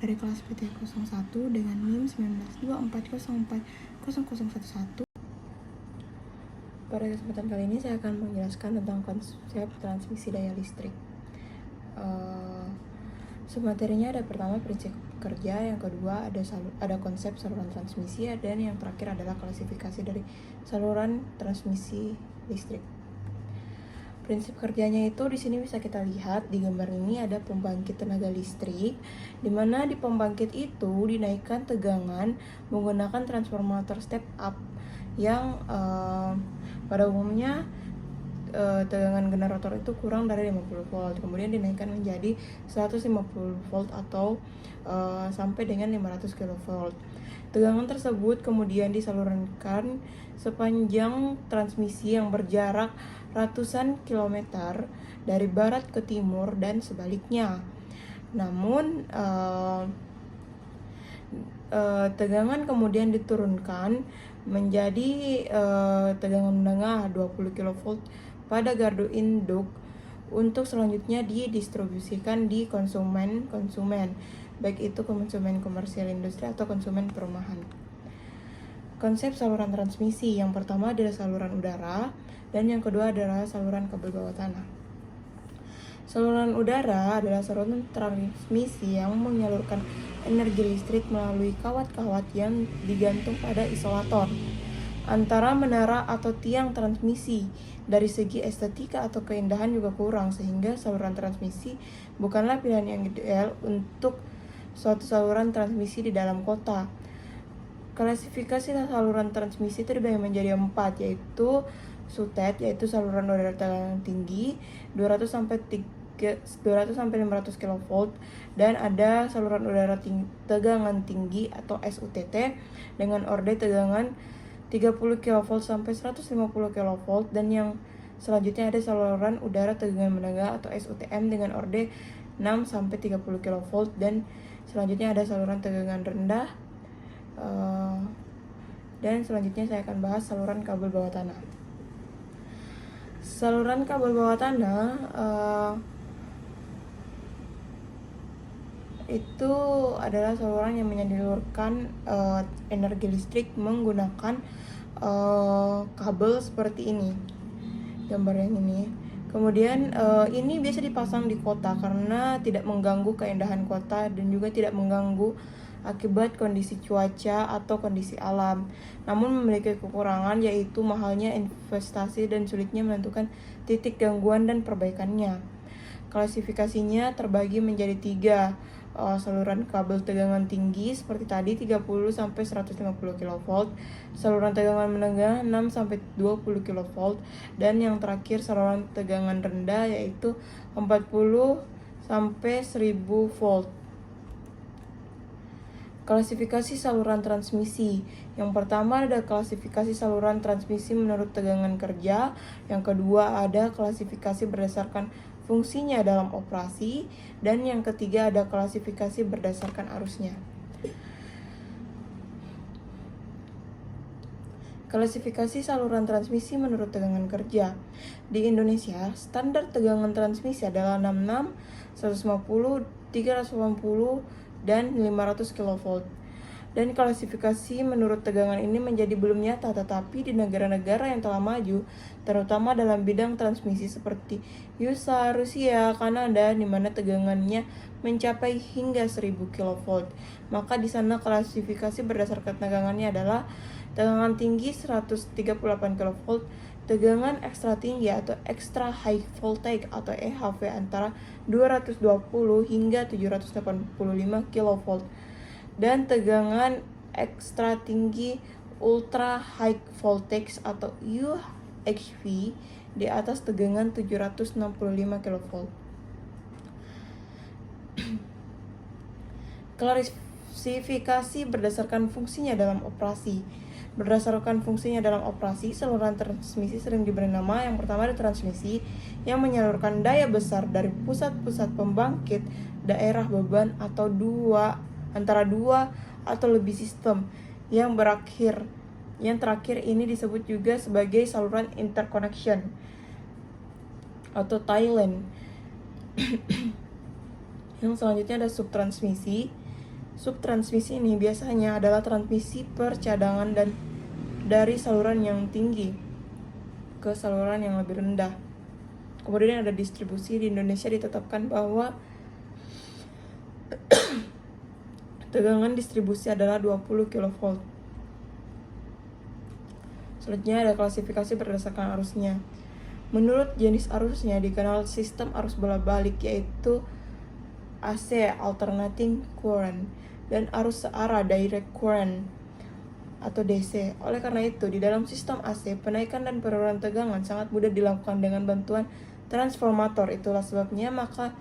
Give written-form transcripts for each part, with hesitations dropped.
dari kelas PT01 dengan NIM 1924040011. Pada kesempatan kali ini saya akan menjelaskan tentang konsep transmisi daya listrik. Submaterinya ada pertama prinsip kerja, yang kedua ada konsep saluran transmisi, dan yang terakhir adalah klasifikasi dari saluran transmisi listrik. Prinsip kerjanya itu di sini bisa kita lihat di gambar ini ada pembangkit tenaga listrik, di mana di pembangkit itu dinaikkan tegangan menggunakan transformator step up yang pada umumnya tegangan generator itu kurang dari 50 volt, kemudian dinaikkan menjadi 150 volt atau sampai dengan 500 kV. Tegangan tersebut kemudian disalurkan sepanjang transmisi yang berjarak ratusan kilometer dari barat ke timur dan sebaliknya. Namun tegangan kemudian diturunkan menjadi tegangan menengah 20 kV pada gardu induk untuk selanjutnya didistribusikan di konsumen, baik itu konsumen komersial industri atau konsumen perumahan. Konsep saluran transmisi yang pertama adalah saluran udara, dan yang kedua adalah saluran kabel bawah tanah. Saluran udara adalah saluran transmisi yang menyalurkan energi listrik melalui kawat-kawat yang digantung pada isolator antara menara atau tiang transmisi. Dari segi estetika atau keindahan juga kurang, sehingga saluran transmisi bukanlah pilihan yang ideal untuk suatu saluran transmisi di dalam kota. Klasifikasi saluran transmisi itu dibagi menjadi 4, yaitu SUTED, yaitu saluran udara tegangan tinggi 200 sampai 500 kV, dan ada saluran udara tegangan tinggi atau SUTT dengan orde tegangan 30 kV sampai 150 kV, dan yang selanjutnya ada saluran udara tegangan menengah atau SUTM dengan orde 6 sampai 30 kV, dan selanjutnya ada saluran tegangan rendah. Dan selanjutnya saya akan bahas saluran kabel bawah tanah. Saluran kabel bawah tanah itu adalah saluran yang menyalurkan energi listrik menggunakan kabel seperti ini, gambar yang ini. Kemudian ini biasa dipasang di kota karena tidak mengganggu keindahan kota dan juga tidak mengganggu akibat kondisi cuaca atau kondisi alam. Namun memiliki kekurangan, yaitu mahalnya investasi dan sulitnya menentukan titik gangguan dan perbaikannya. Klasifikasinya terbagi menjadi 3. Saluran kabel tegangan tinggi seperti tadi 30 sampai 150 kV, saluran tegangan menengah 6 sampai 20 kV, dan yang terakhir saluran tegangan rendah yaitu 40 sampai 1000 volt. Klasifikasi saluran transmisi. Yang pertama ada klasifikasi saluran transmisi menurut tegangan kerja. Yang kedua ada klasifikasi berdasarkan fungsinya dalam operasi, dan yang ketiga ada klasifikasi berdasarkan arusnya. Klasifikasi saluran transmisi menurut tegangan kerja. Di Indonesia, standar tegangan transmisi adalah 66, 150, 380, dan 500 kV. Dan klasifikasi menurut tegangan ini menjadi belum nyata, tetapi di negara-negara yang telah maju, terutama dalam bidang transmisi seperti USA, Rusia, Kanada, di mana tegangannya mencapai hingga 1000 kV, maka di sana klasifikasi berdasarkan tegangannya adalah tegangan tinggi 138 kV, tegangan ekstra tinggi atau extra high voltage atau EHV antara 220 hingga 785 kV, dan tegangan ekstra tinggi ultra high voltage atau UHV di atas tegangan 765 kV. Klasifikasi berdasarkan fungsinya dalam operasi. Berdasarkan fungsinya dalam operasi, saluran transmisi sering diberi nama. Yang pertama ada transmisi yang menyalurkan daya besar dari pusat-pusat pembangkit daerah beban atau antara dua atau lebih sistem. Yang terakhir ini disebut juga sebagai saluran interconnection atau tie line. Yang selanjutnya ada subtransmisi. Subtransmisi ini biasanya adalah transmisi percadangan dan dari saluran yang tinggi ke saluran yang lebih rendah. Kemudian ada distribusi. Di Indonesia ditetapkan bahwa tegangan distribusi adalah 20 kV. Selanjutnya ada klasifikasi berdasarkan arusnya. Menurut jenis arusnya dikenal sistem arus bola-balik, yaitu AC alternating current dan arus searah direct current atau DC. Oleh karena itu, di dalam sistem AC, penaikan dan penurunan tegangan sangat mudah dilakukan dengan bantuan transformator. Itulah sebabnya maka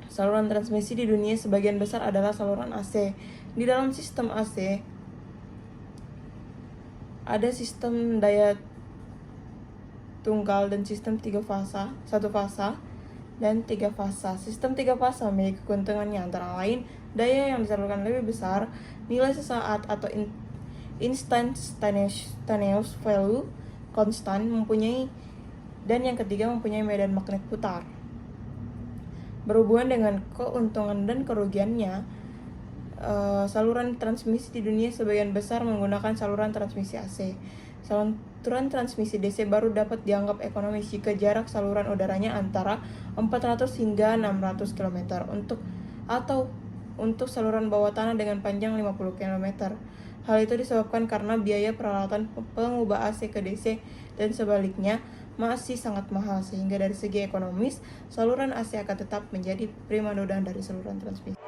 saluran transmisi di dunia sebagian besar adalah saluran AC. Di dalam sistem AC ada sistem daya tunggal dan sistem satu fasa dan 3 fasa. Sistem 3 fasa memiliki keuntungannya, antara lain daya yang disalurkan lebih besar, nilai sesaat atau instantaneous value konstan, dan yang ketiga mempunyai medan magnet putar. Berhubungan dengan keuntungan dan kerugiannya, saluran transmisi di dunia sebagian besar menggunakan saluran transmisi AC. Saluran transmisi DC baru dapat dianggap ekonomis jika jarak saluran udaranya antara 400 hingga 600 km untuk saluran bawah tanah dengan panjang 50 km. Hal itu disebabkan karena biaya peralatan pengubah AC ke DC dan sebaliknya masih sangat mahal, sehingga dari segi ekonomis saluran AC akan tetap menjadi primadona dari saluran transmisi.